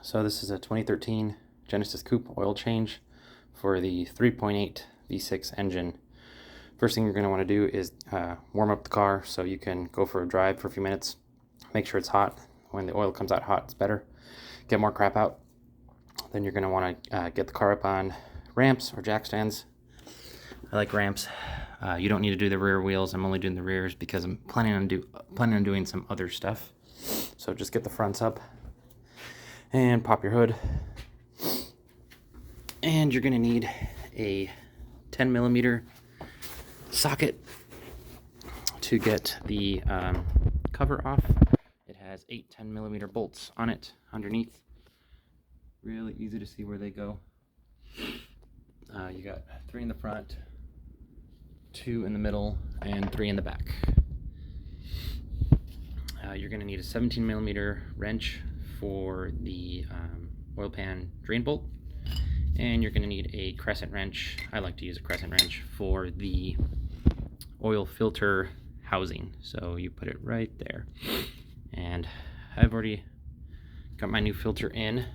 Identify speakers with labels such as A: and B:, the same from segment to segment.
A: So this is a 2013 Genesis Coupe oil change for the 3.8 V6 engine. First thing you're going to want to do is warm up the car so you can go for a drive for a few minutes. Make sure it's hot. When the oil comes out hot, it's better. Get more crap out. Then you're going to want to get the car up on ramps or jack stands. I like ramps. You don't need to do the rear wheels. I'm only doing the rears because I'm planning on doing some other stuff. So just get the fronts up and pop your hood. And you're going to need a 10mm socket to get the cover off. It has 8 10mm bolts on it underneath. Really easy to see where they go. You got 3 in the front, 2 in the middle, and 3 in the back. You're going to need a 17mm wrench for the oil pan drain bolt, and you're going to need a crescent wrench. I like to use a crescent wrench for the oil filter housing. So you put it right there, and I've already got my new filter in.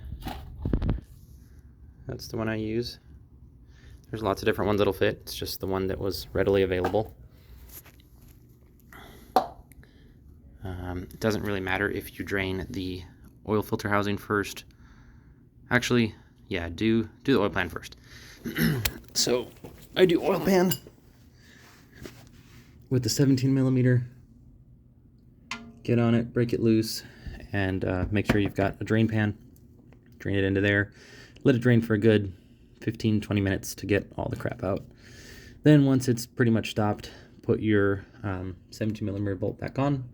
A: That's the one I use. There's lots of different ones that'll fit. It's just the one that was readily available. It doesn't really matter if you drain the oil filter housing first. Actually, yeah, do the oil pan first. So I do oil pan with the 17mm. Get on it, break it loose, and make sure you've got a drain pan. Drain it into there. Let it drain for a good 15-20 minutes to get all the crap out. Then once it's pretty much stopped, put your 17mm bolt back on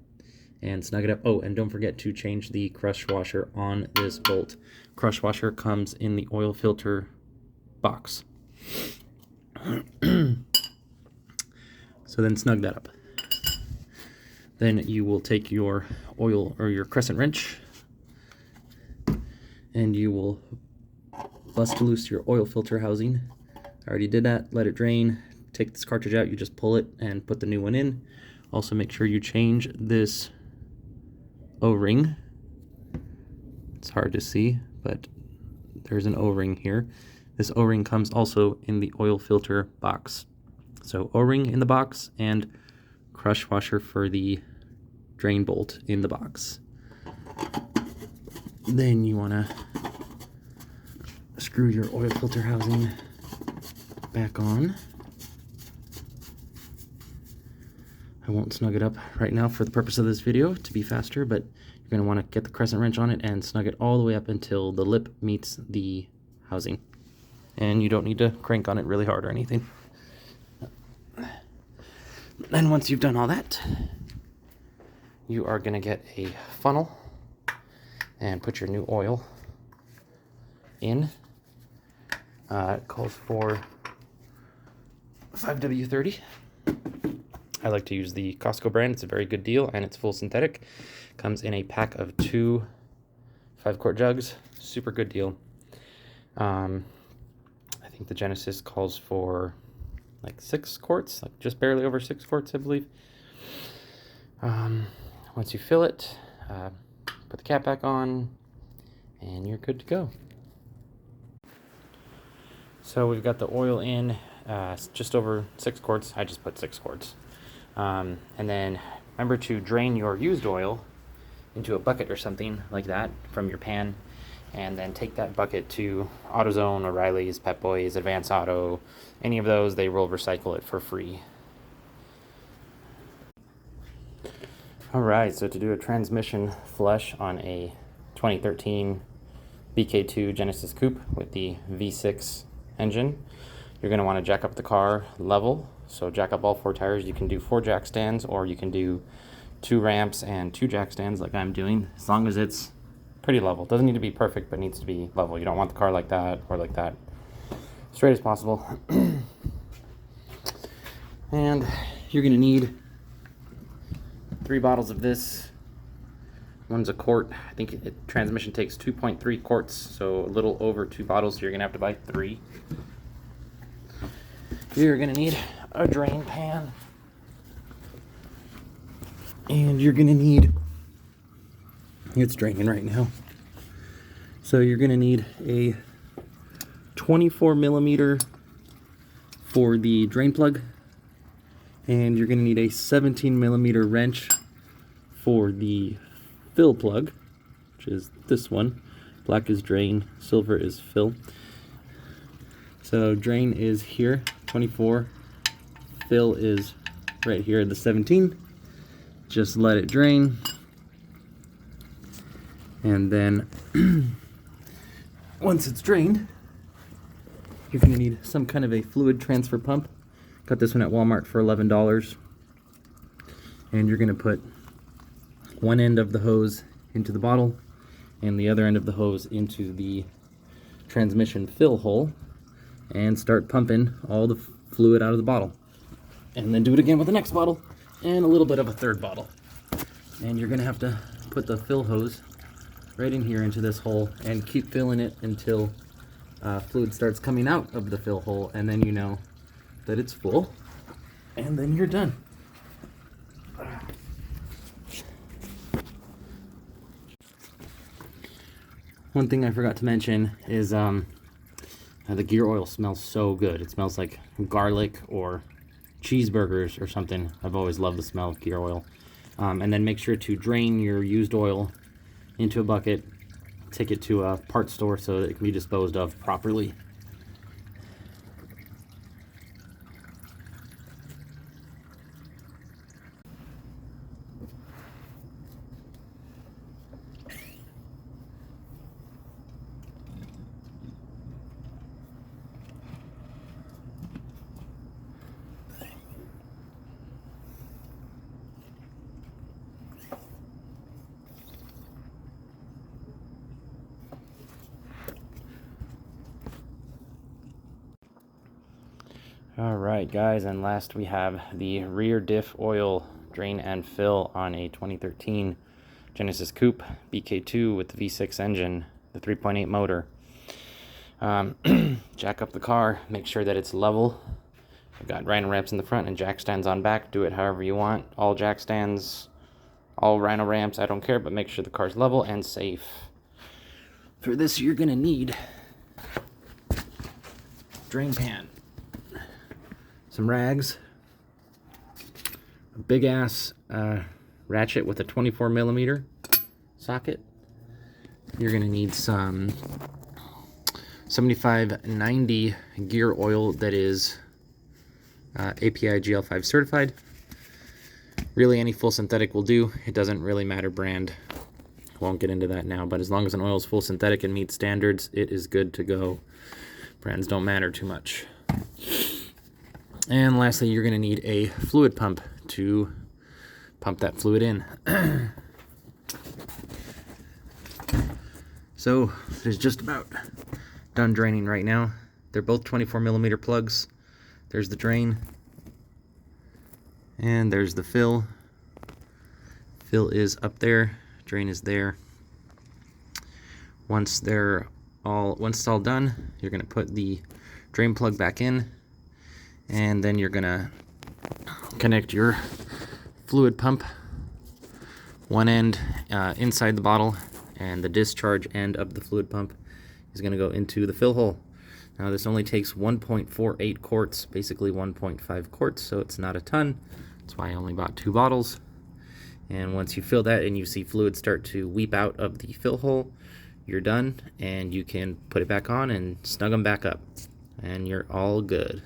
A: and snug it up. Oh, and don't forget to change the crush washer on this bolt. Crush washer comes in the oil filter box. So then snug that up. Then you will take your oil or your crescent wrench and you will bust loose your oil filter housing. I already did that. Let it drain. Take this cartridge out. You just pull it and put the new one in. Also make sure you change this O-ring. It's hard to see, but there's an O-ring here. This O-ring comes also in the oil filter box. So O-ring in the box and crush washer for the drain bolt in the box. Then you want to screw your oil filter housing back on. I won't snug it up right now for the purpose of this video to be faster, but you're going to want to get the crescent wrench on it and snug it all the way up until the lip meets the housing. And you don't need to crank on it really hard or anything. And once you've done all that, you are going to get a funnel and put your new oil in. It calls for 5W30. I like to use the Costco brand. It's a very good deal, and it's full synthetic. Comes in a pack of 2 5-quart jugs. Super good deal. I think the Genesis calls for like 6 quarts, like just barely over 6 quarts, I believe. Once you fill it, put the cap back on, and you're good to go. So we've got the oil in, just over 6 quarts. I just put 6 quarts. And then remember to drain your used oil into a bucket or something like that from your pan, and then take that bucket to AutoZone, O'Reilly's, Pep Boys, Advance Auto, any of those. They will recycle it for free. Alright, so to do a transmission flush on a 2013 bk2 Genesis Coupe with the V6 engine, you're going to want to jack up the car level. So jack up all 4 tires. You can do 4 jack stands, or you can do 2 ramps and 2 jack stands like I'm doing, as long as it's pretty level. It doesn't need to be perfect, but needs to be level. You don't want the car like that or like that. Straight as possible. And you're going to need 3 bottles of this. One's a quart. I think transmission takes 2.3 quarts, so a little over 2 bottles, so you're going to have to buy 3. You're going to need a drain pan. And you're going to need, it's draining right now. So you're gonna need a 24 millimeter for the drain plug, and you're gonna need a 17 millimeter wrench for the fill plug, which is this one. Black is drain, silver is fill. So drain is here, 24. Fill is right here at the 17. Just let it drain. And then once it's drained, you're gonna need some kind of a fluid transfer pump. Got this one at Walmart for $11. And you're gonna put one end of the hose into the bottle and the other end of the hose into the transmission fill hole and start pumping all the fluid out of the bottle. And then do it again with the next bottle and a little bit of a third bottle. And you're gonna have to put the fill hose right in here into this hole and keep filling it until fluid starts coming out of the fill hole, and then you know that it's full, and then you're done. One thing I forgot to mention is the gear oil smells so good. It smells like garlic or cheeseburgers or something. I've always loved the smell of gear oil. And then make sure to drain your used oil into a bucket, take it to a parts store so that it can be disposed of properly. Alright guys, and last we have the rear diff oil drain and fill on a 2013 Genesis Coupe bk2 with the V6 engine, the 3.8 motor. Jack up the car, make sure that it's level. I've got rhino ramps in the front and jack stands on back. Do it however you want. All jack stands, all rhino ramps, I don't care, but make sure the car's level and safe. For this you're gonna need drain pan, some rags, a big ass ratchet with a 24 millimeter socket. You're gonna need some 7590 gear oil that is API GL5 certified. Really any full synthetic will do. It doesn't really matter brand. Won't get into that now, but as long as an oil is full synthetic and meets standards, it is good to go. Brands don't matter too much. And lastly, you're going to need a fluid pump to pump that fluid in. So it is just about done draining right now. They're both 24 millimeter plugs. There's the drain and there's the fill. Fill is up there, drain is there. Once it's all done, you're going to put the drain plug back in, and then you're gonna connect your fluid pump, one end inside the bottle, and the discharge end of the fluid pump is gonna go into the fill hole. Now this only takes 1.48 quarts, basically 1.5 quarts, so it's not a ton. That's why I only bought 2 bottles. And once you fill that and you see fluid start to weep out of the fill hole, you're done, and you can put it back on and snug them back up, and you're all good.